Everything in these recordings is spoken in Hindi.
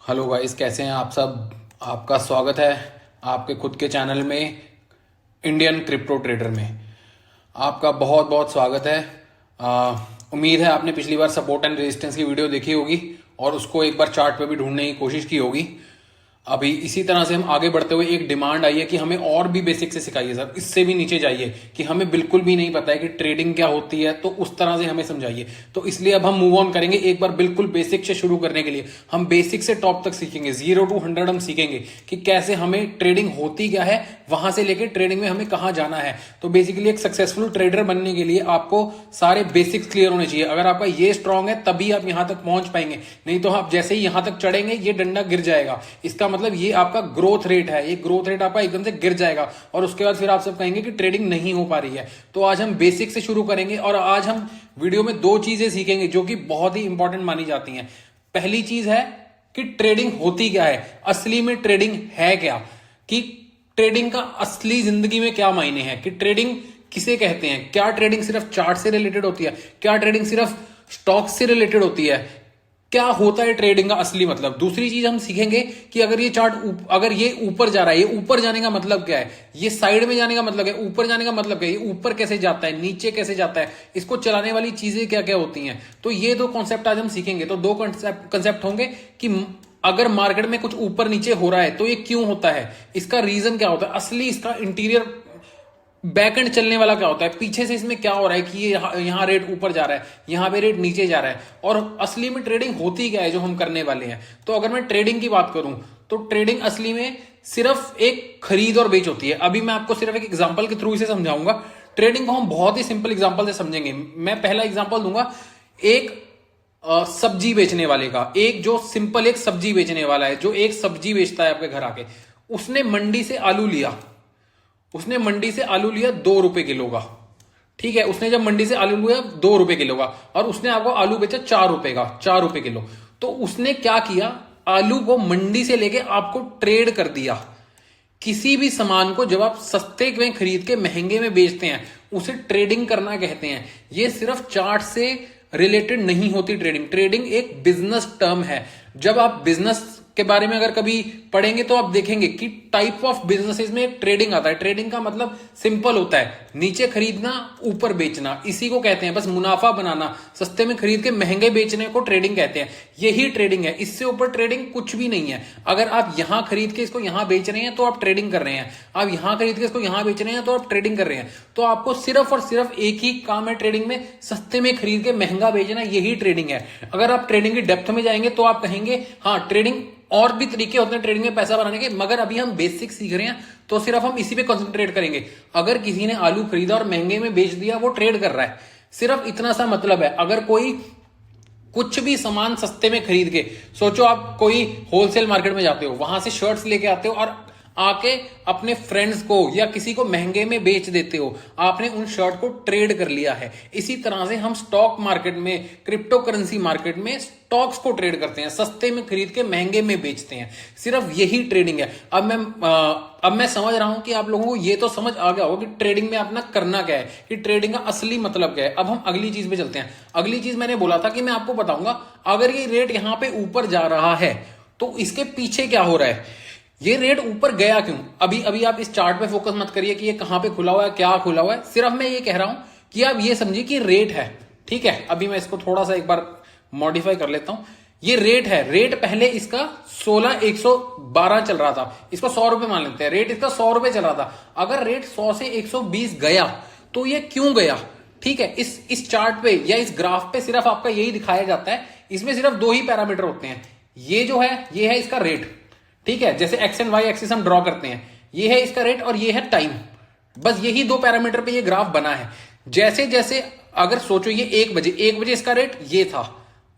हेलो गाइस, कैसे हैं आप सब। आपका स्वागत है आपके खुद के चैनल में, इंडियन क्रिप्टो ट्रेडर में। आपका बहुत बहुत स्वागत है। उम्मीद है आपने पिछली बार सपोर्ट एंड रेजिस्टेंस की वीडियो देखी होगी और उसको एक बार चार्ट पे भी ढूंढने की कोशिश की होगी। अभी इसी तरह से हम आगे बढ़ते हुए एक डिमांड आई है कि हमें और भी बेसिक से सिखाइए सर, इससे भी नीचे जाइए कि हमें बिल्कुल भी नहीं पता है कि ट्रेडिंग क्या होती है, तो उस तरह से हमें समझाइए। तो इसलिए अब हम मूव ऑन करेंगे। एक बार बिल्कुल बेसिक से शुरू करने के लिए हम बेसिक से टॉप तक सीखेंगे, 0 to 100 हम सीखेंगे कि कैसे हमें ट्रेडिंग होती क्या है, वहां से लेकर ट्रेडिंग में हमें कहां जाना है। तो बेसिकली एक सक्सेसफुल ट्रेडर बनने के लिए आपको सारे बेसिक्स क्लियर होने चाहिए। अगर आपका ये स्ट्रांग है तभी आप यहां तक पहुंच पाएंगे, नहीं तो आप जैसे ही यहां तक चढ़ेंगे ये डंडा गिर जाएगा। इसका मतलब ये आपका ग्रोथ रेट है, ये ग्रोथ रेट आपका एकदम से गिर जाएगा और उसके बाद फिर आप सब कहेंगे कि ट्रेडिंग नहीं हो पा रही है। तो आज हम बेसिक से शुरू करेंगे और आज हम वीडियो में दो चीजें सीखेंगे जो कि बहुत ही इंपॉर्टेंट मानी जाती हैं। पहली चीज है कि ट्रेडिंग होती क्या है, असली में ट्रेडिंग है क्या, कि ट्रेडिंग का असली जिंदगी में क्या मायने हैं, कि ट्रेडिंग किसे कहते हैं। क्या ट्रेडिंग सिर्फ चार्ट से रिलेटेड होती है, क्या ट्रेडिंग सिर्फ स्टॉक से रिलेटेड होती है, क्या होता है ट्रेडिंग का असली मतलब। दूसरी चीज हम सीखेंगे कि अगर ये चार्ट अगर ये ऊपर जा रहा है, ये ऊपर जाने का मतलब क्या है, ये साइड में जाने का मतलब है, ऊपर जाने का मतलब क्या है, ये ऊपर कैसे जाता है, नीचे कैसे जाता है, इसको चलाने वाली चीजें क्या क्या होती हैं। तो ये दो कॉन्सेप्ट आज हम सीखेंगे। तो दो कंसेप्ट होंगे कि अगर मार्केट में कुछ ऊपर नीचे हो रहा है तो ये क्यों होता है, इसका रीजन क्या होता है, असली इसका इंटीरियर बैकएंड चलने वाला क्या होता है, पीछे से इसमें क्या हो रहा है कि ये यहाँ रेट ऊपर जा रहा है, यहाँ पे रेट नीचे जा रहा है, और असली में ट्रेडिंग होती क्या है जो हम करने वाले हैं। तो अगर मैं ट्रेडिंग की बात करूं तो ट्रेडिंग असली में सिर्फ एक खरीद और बेच होती है। अभी मैं आपको सिर्फ एक एग्जांपल के थ्रू इसे समझाऊंगा। ट्रेडिंग को हम बहुत ही सिंपल एग्जांपल से समझेंगे। मैं पहला एग्जांपल दूंगा एक सब्जी बेचने वाले का। एक जो सिंपल एक सब्जी बेचने वाला है, जो एक सब्जी बेचता है आपके घर आके, उसने मंडी से आलू लिया, उसने मंडी से आलू लिया 2 रुपए किलो का। ठीक है, उसने जब मंडी से आलू लिया 2 रुपए किलो का और उसने आपको आलू बेचा 4 रुपए का, 4 रुपए किलो। तो उसने क्या किया, आलू को मंडी से लेके आपको ट्रेड कर दिया। किसी भी सामान को जब आप सस्ते में खरीद के महंगे में बेचते हैं उसे ट्रेडिंग करना कहते हैं। ये सिर्फ चार्ट से रिलेटेड नहीं होती ट्रेडिंग। ट्रेडिंग एक बिजनेस टर्म है। जब आप बिजनेस के बारे में अगर कभी पढ़ेंगे तो आप देखेंगे कि टाइप ऑफ बिजनेसेस में एक ट्रेडिंग आता है। ट्रेडिंग का मतलब सिंपल होता है, नीचे खरीदना ऊपर बेचना, इसी को कहते हैं बस मुनाफा बनाना। सस्ते में खरीद के महंगे बेचने को ट्रेडिंग कहते हैं। यही ट्रेडिंग है, इससे ऊपर ट्रेडिंग कुछ भी नहीं है। अगर आप यहां खरीद के इसको यहां बेच रहे हैं तो आप ट्रेडिंग कर रहे हैं, आप यहां खरीद के इसको यहां बेच रहे हैं तो आप ट्रेडिंग कर रहे हैं। तो आपको सिर्फ और सिर्फ एक ही काम है ट्रेडिंग में, सस्ते में खरीद के महंगा बेचना, यही ट्रेडिंग है। अगर आप ट्रेडिंग की डेप्थ में जाएंगे तो आप कहेंगे हाँ ट्रेडिंग और भी तरीके होते हैं ट्रेडिंग में पैसा बनाने के, मगर अभी हम बेसिक सीख रहे हैं तो सिर्फ हम इसी पे कंसंट्रेट करेंगे। अगर किसी ने आलू खरीदा और महंगे में बेच दिया, वो ट्रेड कर रहा है, सिर्फ इतना सा मतलब है। अगर कोई कुछ भी सामान सस्ते में खरीद के, सोचो आप कोई होलसेल मार्केट में जाते हो, वहां से शर्ट्स लेके आते हो और आके अपने फ्रेंड्स को या किसी को महंगे में बेच देते हो, आपने उन शर्ट को ट्रेड कर लिया है। इसी तरह से हम स्टॉक मार्केट में, क्रिप्टो करेंसी मार्केट में स्टॉक्स को ट्रेड करते हैं, सस्ते में खरीद के महंगे में बेचते हैं। सिर्फ यही ट्रेडिंग है। अब मैं समझ रहा हूं कि आप लोगों को ये तो समझ आ गया होगा कि ट्रेडिंग में अपना करना क्या है, कि ट्रेडिंग का असली मतलब क्या है। अब हम अगली चीज पे चलते हैं। अगली चीज मैंने बोला था कि मैं आपको बताऊंगा अगर ये रेट यहां पे ऊपर जा रहा है तो इसके पीछे क्या हो रहा है, ये रेट ऊपर गया क्यों। अभी अभी आप इस चार्ट पे फोकस मत करिए कि ये कहां पे खुला हुआ है, क्या खुला हुआ है। सिर्फ मैं ये कह रहा हूं कि आप ये समझिए कि रेट है। ठीक है, अभी मैं इसको थोड़ा सा एक बार मॉडिफाई कर लेता हूं। ये रेट है, रेट पहले इसका 16,112 चल रहा था, इसको 100 रुपए मान लेते हैं। रेट इसका 100 रुपए चल रहा था। अगर रेट 100 से 120 गया तो ये क्यों गया। ठीक है, इस चार्ट पे या इस ग्राफ पे सिर्फ आपका यही दिखाया जाता है। इसमें सिर्फ दो ही पैरामीटर होते हैं। ये जो है ये है इसका रेट। ठीक है, जैसे एक्स एंड वाई एक्सिस हम ड्रॉ करते हैं, ये है इसका रेट और ये है टाइम। बस यही दो पैरामीटर पे ये ग्राफ बना है। जैसे जैसे अगर सोचो ये 1 बजे इसका रेट ये था,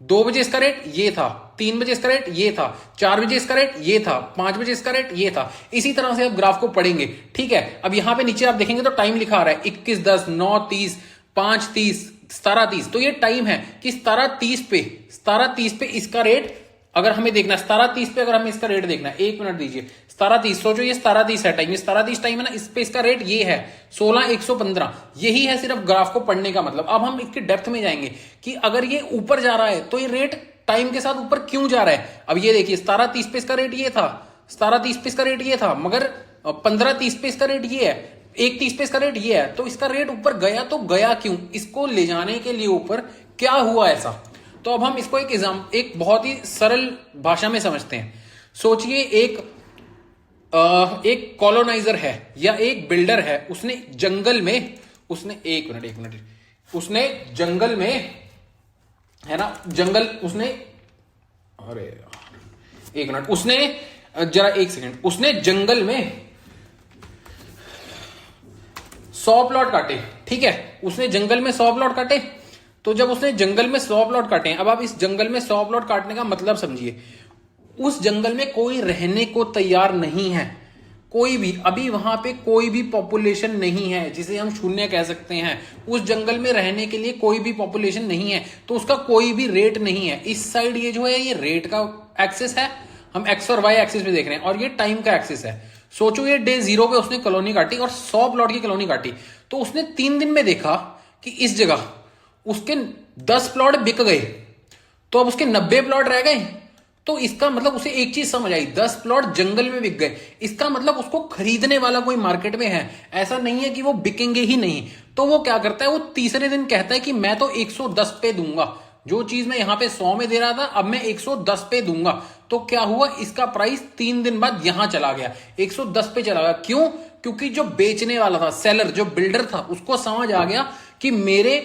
2 बजे इसका रेट ये था, 3 बजे इसका रेट ये था, 4 बजे इसका रेट ये था, 5 बजे इसका रेट ये था। इसी तरह से आप ग्राफ को पढ़ेंगे। ठीक है, अब यहां पे नीचे आप देखेंगे तो टाइम लिखा आ रहा है 21:10, 9:30, 5:30, 17:30। तो ये टाइम है कि 17:30 पे इसका रेट अगर हमें देखना है, 17:30 पे अगर हमें इसका रेट देखना है, 1 मिनट दीजिए, 17:30, सोचो ये 17:30 है टाइम, ये 17:30 टाइम है ना, इस पे इसका रेट ये है 16,115। यही है सिर्फ ग्राफ को पढ़ने का मतलब। अब हम इसके डेप्थ में जाएंगे कि अगर ये ऊपर जा रहा है तो ये रेट टाइम के साथ ऊपर क्यों जा रहा है। अब ये देखिए 17.30 पे इसका रेट ये था, 17.30 पे इसका रेट ये था, मगर 15.30 पे इसका रेट ये है, 1.30 पे इसका रेट ये है। तो इसका रेट ऊपर गया तो गया क्यों, इसको ले जाने के लिए ऊपर क्या हुआ ऐसा। तो अब हम इसको एक बहुत ही सरल भाषा में समझते हैं। सोचिए एक कॉलोनाइजर है या एक बिल्डर है, उसने जंगल में, उसने एक मिनट उसने जंगल में, है ना, जंगल उसने, अरे यार एक मिनट, उसने जरा एक सेकंड, उसने जंगल में 100 प्लॉट काटे, ठीक है, उसने जंगल में 100 प्लॉट काटे। तो जब उसने जंगल में 100 प्लॉट काटे, अब आप इस जंगल में 100 प्लॉट काटने का मतलब समझिए। उस जंगल में कोई रहने को तैयार नहीं है, कोई भी, अभी वहां पे कोई भी पॉपुलेशन नहीं है, जिसे हम शून्य कह सकते हैं। उस जंगल में रहने के लिए कोई भी पॉपुलेशन नहीं है, तो उसका कोई भी रेट नहीं है। इस साइड ये जो है ये रेट का एक्सिस है, हम एक्स और वाई एक्सिस पे देख रहे हैं, और ये टाइम का एक्सिस है। सोचो ये डे 0 पे उसने कॉलोनी काटी और 100 प्लॉट की कॉलोनी काटी, तो उसने 3 दिन में देखा कि इस जगह उसके 10 प्लॉट बिक गए, तो अब उसके 90 प्लॉट रह गए। तो इसका मतलब उसे एक चीज समझ आई, 10 प्लॉट जंगल में बिक गए, इसका मतलब उसको खरीदने वाला कोई मार्केट में है। ऐसा नहीं है कि वो बिकेंगे ही नहीं। तो वो क्या करता है, वो तीसरे दिन कहता है कि मैं तो 110 पे दूंगा, जो चीज मैं यहां पे 100 में दे रहा था अब मैं 110 पे दूंगा। तो क्या हुआ, इसका प्राइस 3 दिन बाद यहां चला गया, 110 पे चला गया। क्यों? क्योंकि जो बेचने वाला था, सेलर, जो बिल्डर था, उसको समझ आ गया कि मेरे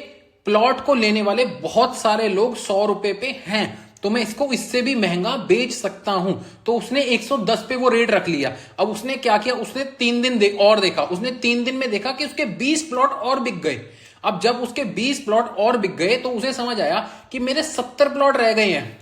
प्लॉट को लेने वाले बहुत सारे लोग 100 रुपए पे हैं, तो मैं इसको इससे भी महंगा बेच सकता हूं। तो उसने 110 पे वो रेट रख लिया। अब उसने क्या किया, उसने 3 दिन और देखा, उसने 3 दिन में देखा कि उसके 20 प्लॉट और बिक गए। अब जब उसके 20 प्लॉट और बिक गए तो उसे समझ आया कि मेरे 70 प्लॉट रह गए हैं,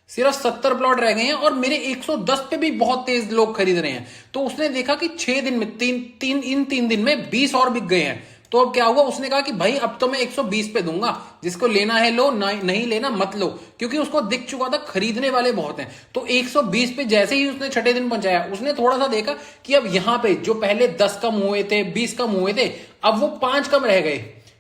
सिर्फ 70 प्लॉट रह गए हैं, और मेरे 110 पे भी बहुत तेज लोग खरीद रहे हैं। तो उसने देखा कि 6 दिन में इन 3 दिन में 20 और बिक गए हैं। तो अब क्या हुआ, उसने कहा कि भाई अब तो मैं 120 पे दूंगा, जिसको लेना है लो, नहीं लेना मत लो, क्योंकि उसको दिख चुका था खरीदने वाले बहुत हैं। तो 120 पे जैसे ही उसने छठे दिन पहुंचाया, उसने थोड़ा सा देखा कि अब यहां पे जो पहले 10 कम हुए थे, 20 कम हुए थे, अब वो 5 कम रह गए,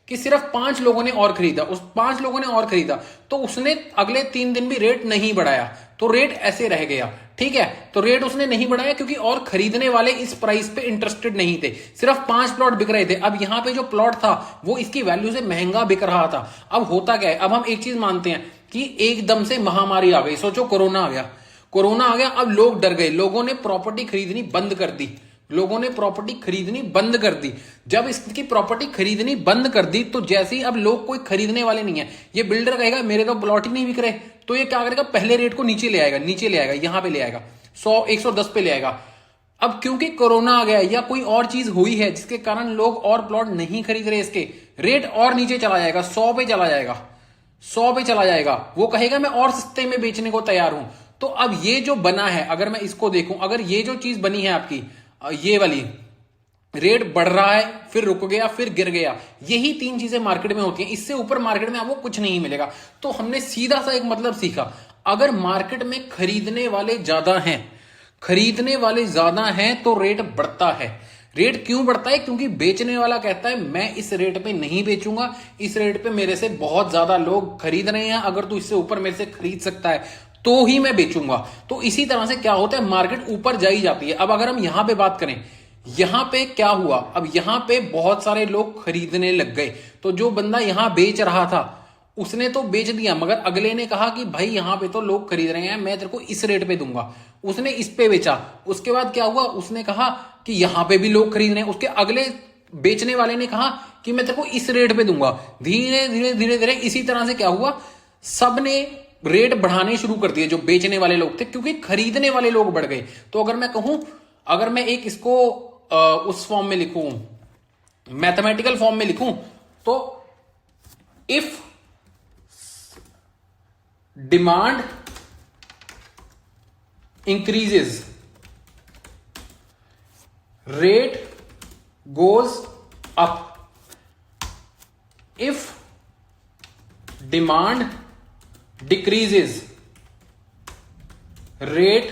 कि सिर्फ 5 लोगों ने और खरीदा, उस 5 लोगों ने और खरीदा। तो उसने अगले 3 दिन भी रेट नहीं बढ़ाया, तो रेट ऐसे रह गया, ठीक है। तो रेट उसने नहीं बढ़ाया क्योंकि और खरीदने वाले इस प्राइस पे इंटरेस्टेड नहीं थे, सिर्फ 5 प्लॉट बिक रहे थे। अब यहां पे जो प्लॉट था वो इसकी वैल्यू से महंगा बिक रहा था। अब होता क्या है, अब हम एक चीज मानते हैं कि एकदम से महामारी आ गई, सोचो कोरोना आ गया, कोरोना आ गया, अब लोग डर गए, लोगों ने प्रॉपर्टी खरीदनी बंद कर दी, लोगों ने प्रॉपर्टी खरीदनी बंद कर दी। जब इसकी प्रॉपर्टी खरीदनी बंद कर दी तो जैसे ही अब लोग कोई खरीदने वाले नहीं है, ये बिल्डर कहेगा मेरे तो प्लॉट ही नहीं बिक रहे, तो ये क्या करेगा, पहले रेट को नीचे ले आएगा, यहां पे ले आएगा, 110 पे ले आएगा। अब क्योंकि कोरोना आ गया या कोई और चीज हुई है जिसके कारण लोग और प्लॉट नहीं खरीद रहे, इसके रेट और नीचे चला जाएगा, 100 पे चला जाएगा, 100 पे चला जाएगा। वो कहेगा मैं और सस्ते में बेचने को तैयार हूं। तो अब ये जो बना है, अगर मैं इसको देखूं, अगर ये जो चीज बनी है आपकी, ये वाली, रेट बढ़ रहा है, फिर रुक गया, फिर गिर गया, यही 3 चीजें मार्केट में होती हैं। इससे ऊपर मार्केट में आपको कुछ नहीं मिलेगा। तो हमने सीधा सा एक मतलब सीखा, अगर मार्केट में खरीदने वाले ज्यादा हैं तो रेट बढ़ता है। रेट क्यों बढ़ता है? क्योंकि बेचने वाला कहता है मैं इस रेट पे नहीं बेचूंगा, इस रेट पे मेरे से बहुत ज्यादा लोग खरीद रहे हैं, अगर तू इससे ऊपर मेरे से खरीद सकता है तो ही मैं बेचूंगा। तो इसी तरह से क्या होता है, मार्केट ऊपर जाई जाती है। अब अगर हम यहां पे बात करें, यहां पे क्या हुआ, अब यहां पे बहुत सारे लोग खरीदने लग गए, तो जो बंदा यहां बेच रहा था उसने तो बेच दिया, मगर अगले ने कहा कि भाई यहां पे तो लोग खरीद रहे हैं, मैं तेरे को इस रेट पे दूंगा, उसने इस पे बेचा। उसके बाद क्या हुआ, उसने कहा कि यहां पे भी लोग खरीद रहे हैं, उसके अगले बेचने वाले ने कहा कि मैं तेरे को इस रेट पे दूंगा। धीरे धीरे इसी तरह से क्या हुआ, सबने रेट बढ़ाने शुरू कर दिए, जो बेचने वाले लोग थे, क्योंकि खरीदने वाले लोग बढ़ गए। तो अगर मैं कहूं, अगर मैं एक इसको उस फॉर्म में लिखूं, मैथमेटिकल फॉर्म में लिखूं, तो if demand increases, rate goes up, if demand decreases, rate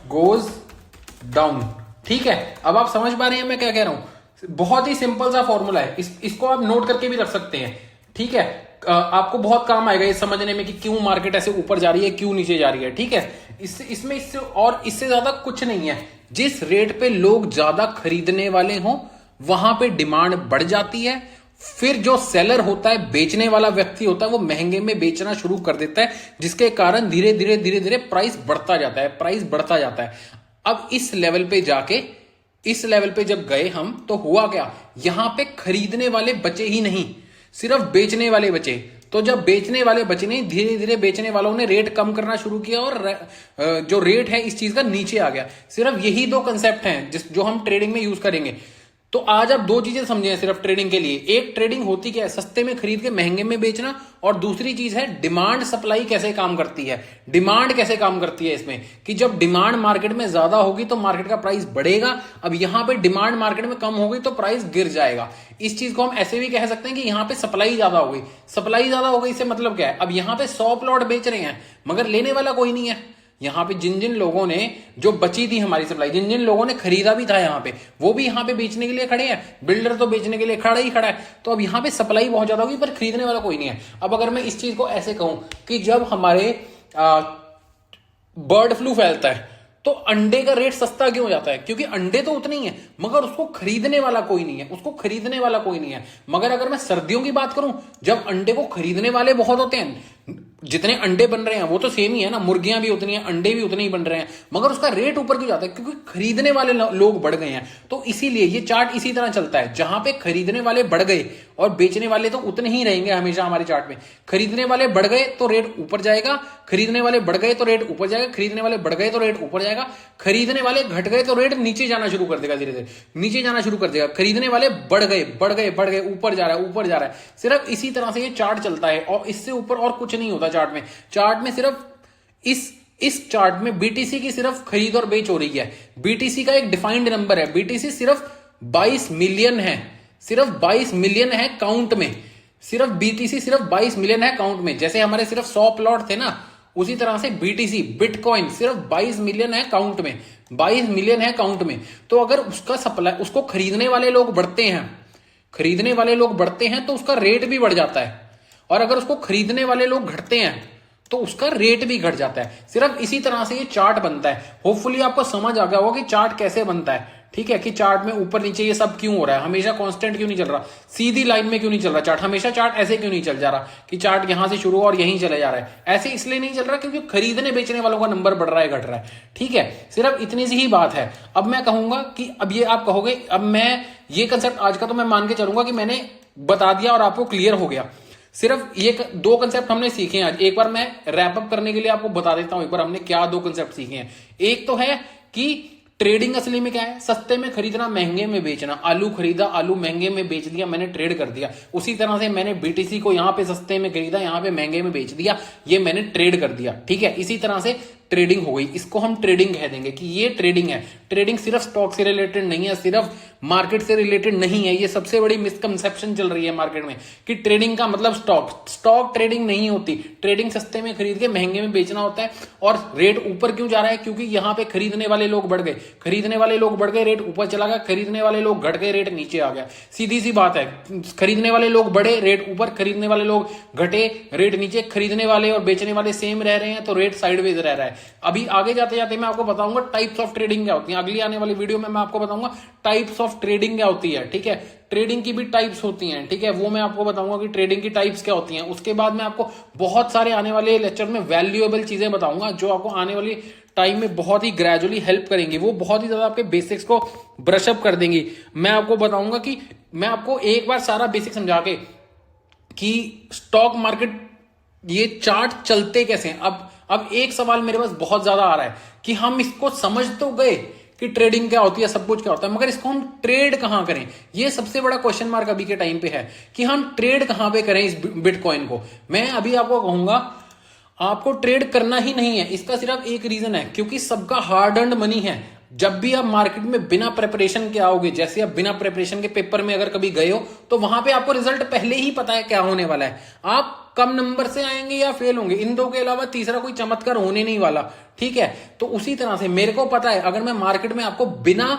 goes down. ठीक है, अब आप समझ पा रहे हैं मैं क्या कह रहा हूं? बहुत ही सिंपल सा फॉर्मूला है, इसको आप नोट करके भी रख सकते हैं। ठीक है, आपको बहुत काम आएगा ये समझने में कि क्यों मार्केट ऐसे ऊपर जा रही है, क्यों नीचे जा रही है। ठीक है, इससे ज्यादा कुछ नहीं है। जिस रेट पे लोग ज्यादा खरीदने वाले हों वहां पे डिमांड बढ़ जाती है, फिर जो सेलर होता है, बेचने वाला व्यक्ति होता है, वो महंगे में बेचना शुरू कर देता है, जिसके कारण धीरे धीरे धीरे धीरे प्राइस बढ़ता जाता है, प्राइस बढ़ता जाता है। अब इस लेवल पे जब गए हम, तो हुआ क्या, यहां पे खरीदने वाले बचे ही नहीं, सिर्फ बेचने वाले बचे। तो जब बेचने वाले बचे नहीं, धीरे धीरे बेचने वालों ने रेट कम करना शुरू किया और जो रेट है इस चीज का नीचे आ गया। सिर्फ यही दो कंसेप्ट हैं जो हम ट्रेडिंग में यूज करेंगे। तो आज आप दो चीजें समझे सिर्फ ट्रेडिंग के लिए। एक, ट्रेडिंग होती क्या है, सस्ते में खरीद के महंगे में बेचना, और दूसरी चीज है डिमांड सप्लाई कैसे काम करती है। डिमांड कैसे काम करती है इसमें, कि जब डिमांड मार्केट में ज्यादा होगी तो मार्केट का प्राइस बढ़ेगा। अब यहां पे डिमांड मार्केट में कम हो गई तो प्राइस गिर जाएगा। इस चीज को हम ऐसे भी कह सकते हैं कि यहां पे सप्लाई ज्यादा हो गई। सप्लाई ज्यादा हो गई से मतलब क्या है, अब यहां पे 100 प्लॉट बेच रहे हैं मगर लेने वाला कोई नहीं है। यहां पे जिन जिन लोगों ने, जो बची थी हमारी सप्लाई, जिन जिन लोगों ने खरीदा भी था यहां पे, वो भी यहां पे बेचने के लिए खड़े हैं। बिल्डर तो बेचने के लिए खड़ा ही खड़ा है। तो अब यहां पे सप्लाई बहुत ज्यादा होगी पर खरीदने वाला कोई नहीं है। अब अगर मैं इस चीज को ऐसे कहूं कि जब हमारे बर्ड फ्लू फैलता है तो अंडे का रेट सस्ता क्यों हो जाता है, क्योंकि अंडे तो उतने ही है मगर उसको खरीदने वाला कोई नहीं है, उसको खरीदने वाला कोई नहीं है। मगर अगर मैं सर्दियों की बात करूं, जब अंडे को खरीदने वाले बहुत होते हैं, जितने अंडे बन रहे हैं वो तो सेम ही है ना, मुर्गियां भी उतनी हैं, अंडे भी उतने ही बन रहे हैं, मगर उसका रेट ऊपर क्यों जाता है, क्योंकि खरीदने वाले लोग बढ़ गए हैं। तो इसीलिए ये चार्ट इसी तरह चलता है, जहां पे खरीदने वाले बढ़ गए और बेचने वाले तो उतने ही रहेंगे हमेशा हमारे चार्ट में। खरीदने वाले बढ़ गए तो रेट ऊपर जाएगा, खरीदने वाले बढ़ गए तो रेट ऊपर जाएगा, खरीदने वाले बढ़ गए तो रेट ऊपर जाएगा, खरीदने वाले घट गए तो रेट नीचे जाना शुरू कर देगा, धीरे धीरे नीचे जाना शुरू कर देगा। खरीदने वाले बढ़ गए बढ़ गए बढ़ गए, ऊपर जा रहा है ऊपर जा रहा है। सिर्फ इसी तरह से ये चार्ट चलता है और इससे ऊपर और कुछ नहीं होता चार्ट में। चार्ट में सिर्फ इस चार्ट में बीटीसी की सिर्फ खरीद और बेच हो रही है। बीटीसी का एक डिफाइंड नंबर है, बीटीसी सिर्फ 22 मिलियन है, सिर्फ 22 मिलियन है काउंट में, सिर्फ बीटीसी सिर्फ 22 मिलियन है काउंट में। जैसे हमारे सिर्फ 100 प्लॉट थे ना, उसी तरह से बीटीसी बिटकॉइन सिर्फ 22 मिलियन है काउंट में, 22 मिलियन है काउंट में। तो अगर उसका सप्लाई, उसको खरीदने वाले लोग बढ़ते हैं, खरीदने वाले लोग बढ़ते हैं तो उसका रेट भी बढ़ जाता है, और अगर उसको खरीदने वाले लोग घटते हैं तो उसका रेट भी घट जाता है। सिर्फ इसी तरह से ये चार्ट बनता है। होपफुली आपको समझ आ गया होगा कि चार्ट कैसे बनता है। ठीक है, कि चार्ट में ऊपर नीचे ये सब क्यों हो रहा है, हमेशा कांस्टेंट क्यों नहीं चल रहा, सीधी लाइन में क्यों नहीं चल रहा चार्ट, हमेशा चार्ट ऐसे क्यों नहीं चल जा रहा कि चार्ट यहां से शुरू और यहीं चले जा रहा है। ऐसे इसलिए नहीं चल रहा क्योंकि खरीदने बेचने वालों का नंबर बढ़ रहा है घट रहा है। ठीक है, सिर्फ इतनी सी ही बात है। अब मैं कहूंगा कि अब ये आप कहोगे, अब मैं ये कंसेप्ट आज का तो मैं मान के चलूंगा कि मैंने बता दिया और आपको क्लियर हो गया। सिर्फ ये दो कंसेप्ट हमने सीखे हैं आज। एक बार मैं रैप अप करने के लिए आपको बता देता हूं एक बार हमने क्या दो कंसेप्ट सीखे हैं। एक तो है कि ट्रेडिंग असली में क्या है, सस्ते में खरीदना महंगे में बेचना। आलू खरीदा, आलू महंगे में बेच दिया, मैंने ट्रेड कर दिया। उसी तरह से मैंने बीटीसी को यहां पे सस्ते में खरीदा, यहां पे महंगे में बेच दिया, ये मैंने ट्रेड कर दिया। ठीक है, इसी तरह से ट्रेडिंग हो गई, इसको हम ट्रेडिंग कह देंगे कि ये ट्रेडिंग है। ट्रेडिंग सिर्फ स्टॉक से रिलेटेड नहीं है, सिर्फ मार्केट से रिलेटेड नहीं है। ये सबसे बड़ी मिसकंसेप्शन चल रही है मार्केट में कि ट्रेडिंग का मतलब स्टॉक ट्रेडिंग नहीं होती। ट्रेडिंग सस्ते में खरीद के महंगे में बेचना होता है। और रेट ऊपर क्यों जा रहा है, क्योंकि यहां पे खरीदने वाले लोग बढ़ गए, खरीदने वाले लोग बढ़ गए, रेट ऊपर चला गया, खरीदने वाले लोग घट गए, रेट नीचे आ गया। सीधी सी बात है, खरीदने वाले लोग बढ़े, रेट ऊपर, खरीदने वाले लोग घटे, रेट नीचे। खरीदने वाले और बेचने वाले सेम रह रहे हैं तो रेट साइडवेज रह रहा है। अभी आगे जाते जाते मैं आपको बताऊंगा टाइप्स ऑफ ट्रेडिंग क्या होती है। अगली आने वाली वीडियो में मैं आपको बताऊंगा टाइप्स ऑफ ट्रेडिंग क्या होती है। ठीक है, ट्रेडिंग की भी टाइप्स होती हैं। ठीक है, वो मैं आपको बताऊंगा कि ट्रेडिंग की टाइप्स क्या होती हैं। उसके बाद मैं आपको बहुत सारे आने वाले लेक्चर में वैल्यूएबल चीजें बताऊंगा जो आपको आने वाली टाइम में बहुत ही ग्रेजुअली हेल्प करेंगी। वो बहुत ही ज्यादा आपके बेसिक्स को ब्रश अप कर देंगी। मैं आपको बताऊंगा कि मैं आपको एक बार सारा बेसिक समझा के कि स्टॉक मार्केट ये चार्ट चलते कैसे हैं। अब एक सवाल मेरे पास बहुत ज्यादा आ रहा है कि हम इसको समझ तो गए कि ट्रेडिंग क्या होती है, सब कुछ क्या होता है, मगर इसको हम ट्रेड कहां करें, ये सबसे बड़ा क्वेश्चन मार्क अभी के टाइम पे है कि हम ट्रेड कहां पे करें इस बिटकॉइन को। मैं अभी आपको कहूंगा आपको ट्रेड करना ही नहीं है। इसका सिर्फ एक रीजन है, क्योंकि सबका हार्ड अर्न्ड मनी है। जब भी आप मार्केट में बिना प्रिपरेशन के आओगे, जैसे आप बिना प्रिपरेशन के पेपर में अगर कभी गए हो तो वहां पे आपको रिजल्ट पहले ही पता है क्या होने वाला है। आप कम नंबर से आएंगे या फेल होंगे, इन दो के अलावा तीसरा कोई चमत्कार होने नहीं वाला। ठीक है, तो उसी तरह से मेरे को पता है, अगर मैं मार्केट में आपको बिना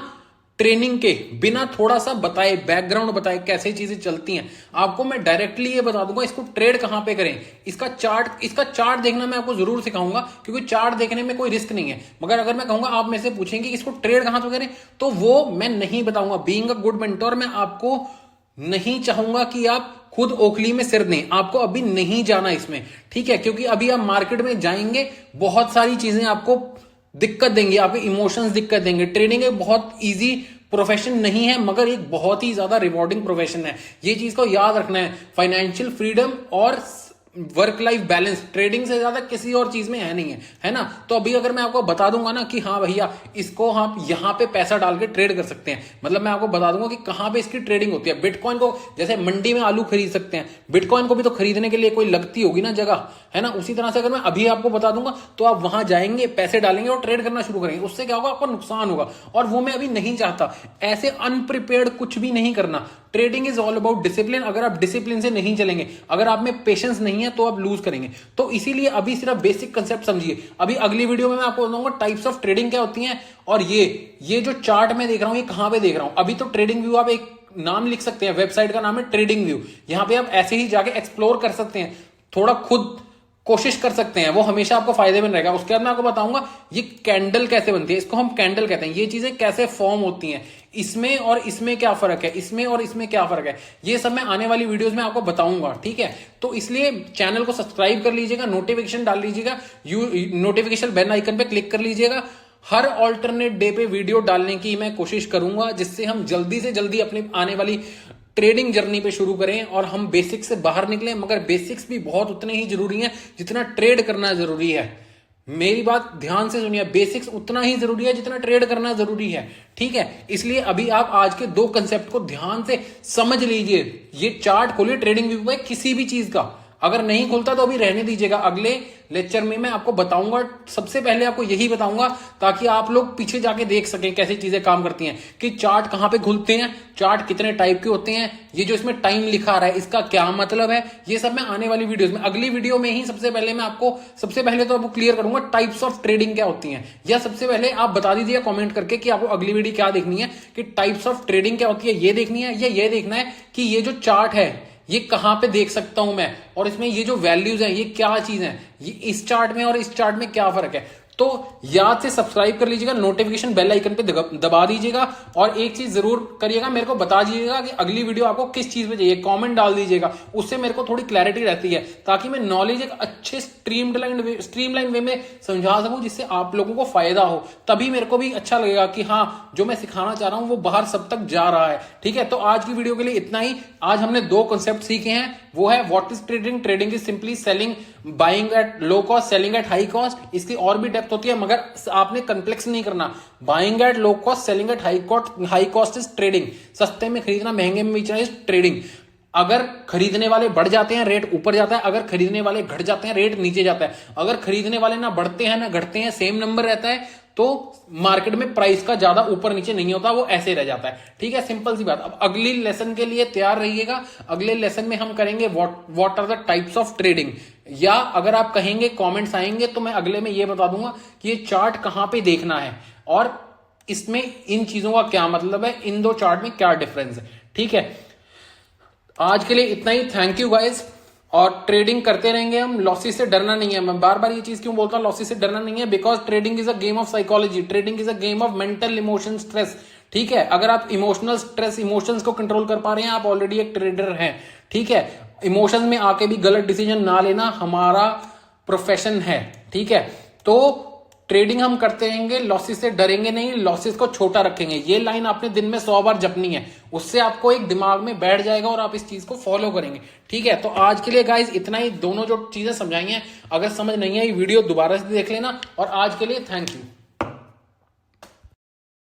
ट्रेनिंग के बिना थोड़ा सा बताए, बैकग्राउंड बताए कैसे चीजें चलती हैं, आपको मैं डायरेक्टली ये बता दूंगा इसको ट्रेड कहां पे करें। इसका चार्ट देखना मैं आपको जरूर सिखाऊंगा, क्योंकि चार्ट देखने में कोई रिस्क नहीं है। मगर अगर मैं कहूंगा, आप मेरे से पूछेंगे इसको ट्रेड कहां पे करें, तो वो मैं नहीं बताऊंगा। बीइंग अ गुड मेंटोर, मैं आपको नहीं चाहूंगा कि आप खुद ओखली में सिर दें। आपको अभी नहीं जाना इसमें, ठीक है, क्योंकि अभी आप मार्केट में जाएंगे, बहुत सारी चीजें आपको दिक्कत देंगे, आपके इमोशंस दिक्कत देंगे। ट्रेडिंग एक बहुत इजी प्रोफेशन नहीं है, मगर एक बहुत ही ज्यादा रिवॉर्डिंग प्रोफेशन है। ये चीज को याद रखना है। फाइनेंशियल फ्रीडम और वर्क लाइफ बैलेंस ट्रेडिंग से ज्यादा किसी और चीज में है ना। तो अभी अगर मैं आपको बता दूंगा ना कि हाँ भैया, इसको आप यहां पे पैसा डाल के ट्रेड कर सकते हैं, मतलब मैं आपको बता दूंगा कि कहां पे इसकी ट्रेडिंग होती है। बिटकॉइन को जैसे मंडी में आलू खरीद सकते हैं, बिटकॉइन को भी तो खरीदने के लिए कोई लगती होगी ना जगह, है ना। उसी तरह से अगर मैं अभी आपको बता दूंगा तो आप वहां जाएंगे, पैसे डालेंगे और ट्रेड करना शुरू करेंगे। उससे क्या होगा, आपको नुकसान होगा, और वो मैं अभी नहीं चाहता। ऐसे अनप्रिपेयर्ड कुछ भी नहीं करना। Trading is all about discipline. अगर आप डिसिप्लिन से नहीं चलेंगे, अगर आप में पेशेंस नहीं है, तो आप लूज करेंगे। तो इसीलिए अभी सिर्फ बेसिक कंसेप्ट समझिए। अभी अगली वीडियो में मैं आपको बताऊंगा टाइप्स ऑफ ट्रेडिंग क्या होती हैं, और ये जो चार्ट में देख रहा हूं, ये कहां पे देख रहा हूं। अभी तो ट्रेडिंग व्यू आप एक नाम लिख सकते हैं, वेबसाइट का नाम है ट्रेडिंग व्यू। यहां पे आप ऐसे ही जाके एक्सप्लोर कर सकते हैं, थोड़ा खुद कोशिश कर सकते हैं, वो हमेशा आपको फायदे में रहेगा। उसके बाद मैं आपको बताऊंगा ये कैंडल कैसे बनती है, इसको हम कैंडल कहते हैं। ये चीजें कैसे फॉर्म होती हैं, इसमें और इसमें क्या फर्क है, इसमें और इसमें क्या फर्क है, ये सब मैं आने वाली वीडियोस में आपको बताऊंगा, ठीक है। तो इसलिए चैनल को सब्सक्राइब कर लीजिएगा, नोटिफिकेशन डाल लीजिएगा, नोटिफिकेशन बेल आइकन पे क्लिक कर लीजिएगा। हर ऑल्टरनेट डे पे वीडियो डालने की मैं कोशिश करूंगा, जिससे हम जल्दी से जल्दी अपनी आने वाली ट्रेडिंग जर्नी पे शुरू करें और हम बेसिक्स से बाहर निकलें। मगर बेसिक्स भी बहुत उतने ही जरूरी हैं जितना ट्रेड करना जरूरी है। मेरी बात ध्यान से सुनिए, बेसिक्स उतना ही जरूरी है जितना ट्रेड करना जरूरी है, ठीक है। इसलिए अभी आप आज के दो कंसेप्ट को ध्यान से समझ लीजिए। ये चार्ट खोलिए ट्रेडिंग व्यू पे, किसी भी चीज का, अगर नहीं खुलता तो अभी रहने दीजिएगा, अगले लेक्चर में मैं आपको बताऊंगा। सबसे पहले आपको यही बताऊंगा ताकि आप लोग पीछे जाके देख सकें कैसी चीजें काम करती हैं, कि चार्ट कहां पे खुलते हैं, चार्ट कितने टाइप के होते हैं, ये जो इसमें टाइम लिखा रहा है इसका क्या मतलब है। ये सब मैं आने वाली वीडियोस में, अगली वीडियो में ही सबसे पहले तो आपको क्लियर करूंगा टाइप्स ऑफ ट्रेडिंग क्या होती है। या सबसे पहले आप बता दीजिए कॉमेंट करके कि आपको अगली वीडियो क्या देखनी है, कि टाइप्स ऑफ ट्रेडिंग क्या होती है, ये देखनी है, या ये देखना है कि ये जो चार्ट है ये कहां पे देख सकता हूं मैं, और इसमें ये जो वैल्यूज हैं ये क्या चीज है, ये इस चार्ट में और इस चार्ट में क्या फर्क है। तो याद से सब्सक्राइब कर लीजिएगा, नोटिफिकेशन बेल आइकन पे दबा दीजिएगा, और एक चीज जरूर करिएगा, मेरे को बता दीजिएगा कि अगली वीडियो आपको किस चीज पे चाहिए। कमेंट डाल दीजिएगा, उससे मेरे को थोड़ी क्लैरिटी रहती है, ताकि मैं नॉलेज एक अच्छे स्ट्रीमलाइन वे में समझा सकूं, जिससे आप लोगों को फायदा हो। तभी मेरे को भी अच्छा लगेगा कि हाँ, जो मैं सिखाना चाह रहा हूं वो बाहर सब तक जा रहा है, ठीक है। तो आज की वीडियो के लिए इतना ही। आज हमने दो कॉन्सेप्ट सीखे हैं, वो है what is trading. Trading is simply selling, buying at low cost, selling at high cost. इसकी और भी डेप्थ होती है, मगर आपने कॉम्प्लेक्स नहीं करना। Buying at low cost, selling at high cost is trading. सस्ते में खरीदना, महंगे में बेचना इज ट्रेडिंग। अगर खरीदने वाले बढ़ जाते हैं रेट ऊपर जाता है, अगर खरीदने वाले घट जाते हैं रेट नीचे जाता है। अगर खरीदने वाले ना बढ़ते हैं ना घटते हैं, सेम नंबर रहता है, तो मार्केट में प्राइस का ज्यादा ऊपर नीचे नहीं होता, वो ऐसे रह जाता है, ठीक है। सिंपल सी बात। अब अगली लेसन के लिए तैयार रहिएगा। अगले लेसन में हम करेंगे what are the types of trading, या अगर आप कहेंगे कमेंट्स आएंगे तो मैं अगले में ये बता दूंगा कि ये चार्ट कहां पे देखना है, और इसमें इन चीजों का क्या मतलब है, इन दो चार्ट में क्या डिफरेंस है, ठीक है। आज के लिए इतना ही। Thank you guys. और ट्रेडिंग करते रहेंगे हम, लॉसेस से डरना नहीं है। मैं बार बार ये चीज क्यों बोलता हूँ, लॉसेस से डरना नहीं है, because trading is a game of psychology, trading is a game of mental emotion stress, ठीक है। अगर आप इमोशनल स्ट्रेस, इमोशंस को कंट्रोल कर पा रहे हैं, आप ऑलरेडी एक ट्रेडर हैं, ठीक है। इमोशंस में आके भी गलत डिसीजन ना लेना हमारा प्रोफेशन है, ठीक है। तो ट्रेडिंग हम करते रहेंगे, लॉसेस से डरेंगे नहीं, लॉसेस को छोटा रखेंगे। ये लाइन आपने दिन में 100 बार जपनी है, उससे आपको एक दिमाग में बैठ जाएगा और आप इस चीज को फॉलो करेंगे, ठीक है। तो आज के लिए गाइस इतना ही। दोनों जो चीजें समझाई हैं, अगर समझ नहीं आई वीडियो दोबारा से देख लेना। और आज के लिए थैंक यू।